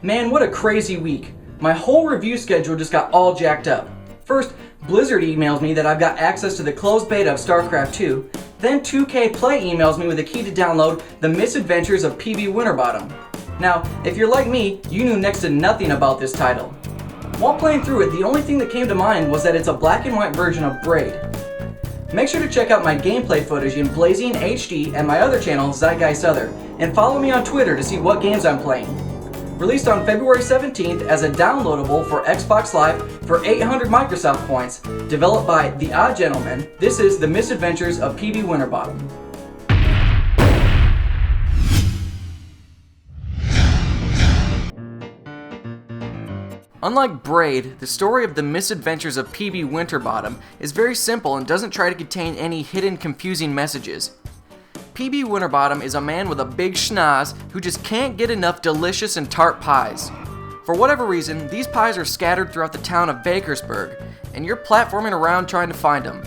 Man, what a crazy week. My whole review schedule just got all jacked up. First, Blizzard emails me that I've got access to the closed beta of StarCraft 2. Then 2K Play emails me with a key to download The Misadventures of PB Winterbottom. Now, if you're like me, you knew next to nothing about this title. While playing through it, the only thing that came to mind was that it's a black and white version of Braid. Make sure to check out my gameplay footage in Blazing HD and my other channel, Zeitgeist Other, and follow me on Twitter to see what games I'm playing. Released on February 17th as a downloadable for Xbox Live for 800 Microsoft points, developed by The Odd Gentleman, this is The Misadventures of PB Winterbottom. Unlike Braid, the story of The Misadventures of PB Winterbottom is very simple and doesn't try to contain any hidden confusing messages. PB Winterbottom is a man with a big schnoz who just can't get enough delicious and tart pies. For whatever reason, these pies are scattered throughout the town of Bakersburg, and you're platforming around trying to find them.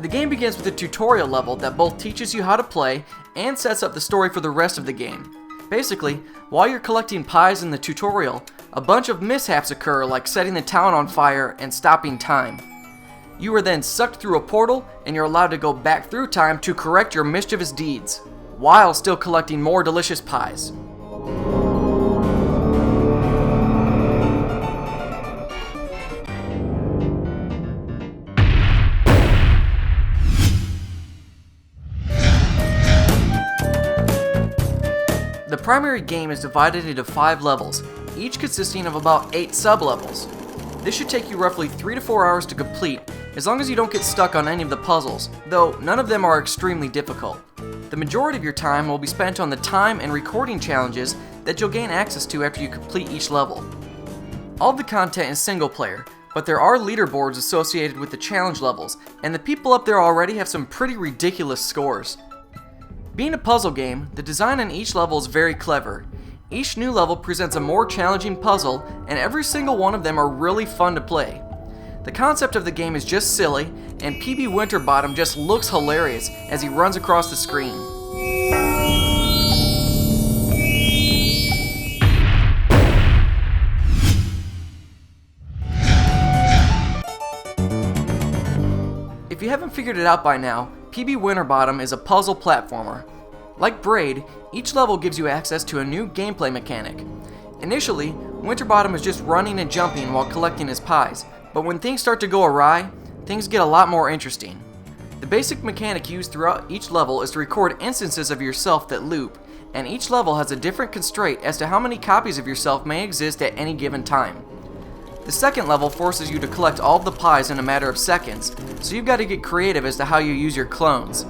The game begins with a tutorial level that both teaches you how to play and sets up the story for the rest of the game. Basically, while you're collecting pies in the tutorial, a bunch of mishaps occur, like setting the town on fire and stopping time. You are then sucked through a portal, and you're allowed to go back through time to correct your mischievous deeds, while still collecting more delicious pies. The primary game is divided into 5 levels, each consisting of about 8 sub-levels. This should take you roughly 3 to 4 hours to complete, as long as you don't get stuck on any of the puzzles, though none of them are extremely difficult. The majority of your time will be spent on the time and recording challenges that you'll gain access to after you complete each level. All of the content is single player, but there are leaderboards associated with the challenge levels, and the people up there already have some pretty ridiculous scores. Being a puzzle game, the design on each level is very clever. Each new level presents a more challenging puzzle, and every single one of them are really fun to play. The concept of the game is just silly, and PB Winterbottom just looks hilarious as he runs across the screen. If you haven't figured it out by now, PB Winterbottom is a puzzle platformer. Like Braid, each level gives you access to a new gameplay mechanic. Initially, Winterbottom is just running and jumping while collecting his pies, but when things start to go awry, things get a lot more interesting. The basic mechanic used throughout each level is to record instances of yourself that loop, and each level has a different constraint as to how many copies of yourself may exist at any given time. The second level forces you to collect all of the pies in a matter of seconds, so you've got to get creative as to how you use your clones.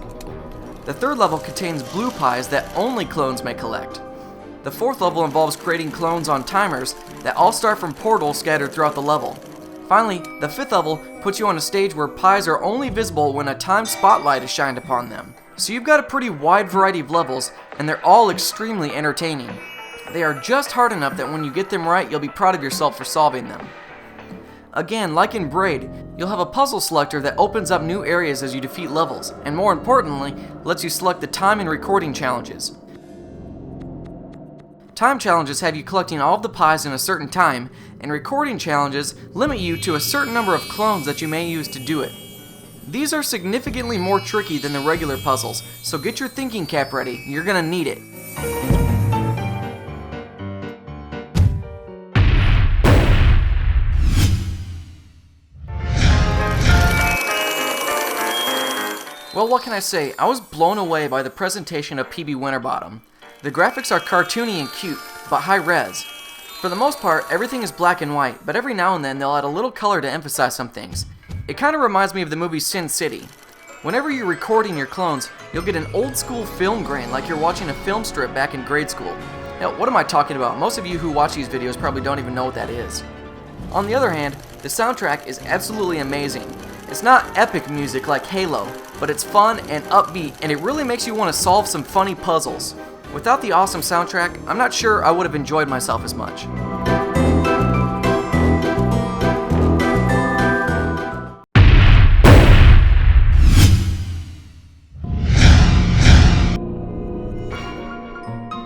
The third level contains blue pies that only clones may collect. The fourth level involves creating clones on timers that all start from portals scattered throughout the level. Finally, the fifth level puts you on a stage where pies are only visible when a time spotlight is shined upon them. So you've got a pretty wide variety of levels, and they're all extremely entertaining. They are just hard enough that when you get them right, you'll be proud of yourself for solving them. Again, like in Braid, you'll have a puzzle selector that opens up new areas as you defeat levels, and more importantly, lets you select the time and recording challenges. Time challenges have you collecting all of the pies in a certain time, and recording challenges limit you to a certain number of clones that you may use to do it. These are significantly more tricky than the regular puzzles, so get your thinking cap ready, you're gonna need it. Well, what can I say? I was blown away by the presentation of PB Winterbottom. The graphics are cartoony and cute, but high res. For the most part, everything is black and white, but every now and then they'll add a little color to emphasize some things. It kind of reminds me of the movie Sin City. Whenever you're recording your clones, you'll get an old school film grain like you're watching a film strip back in grade school. Now, what am I talking about? Most of you who watch these videos probably don't even know what that is. On the other hand, the soundtrack is absolutely amazing. It's not epic music like Halo, but it's fun and upbeat, and it really makes you want to solve some funny puzzles. Without the awesome soundtrack, I'm not sure I would have enjoyed myself as much.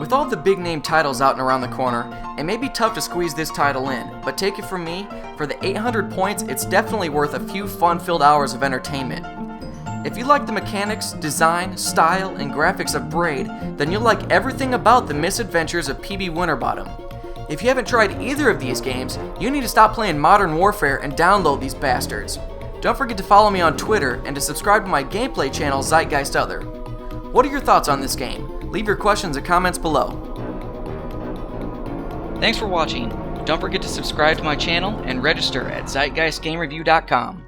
With all the big name titles out and around the corner, it may be tough to squeeze this title in, but take it from me, for the 800 points, it's definitely worth a few fun-filled hours of entertainment. If you like the mechanics, design, style, and graphics of Braid, then you'll like everything about the Misadventures of PB Winterbottom. If you haven't tried either of these games, you need to stop playing Modern Warfare and download these bastards. Don't forget to follow me on Twitter and to subscribe to my gameplay channel Zeitgeist Other. What are your thoughts on this game? Leave your questions and comments below. Thanks for watching. Don't forget to subscribe to my channel and register at zeitgeistgamereview.com.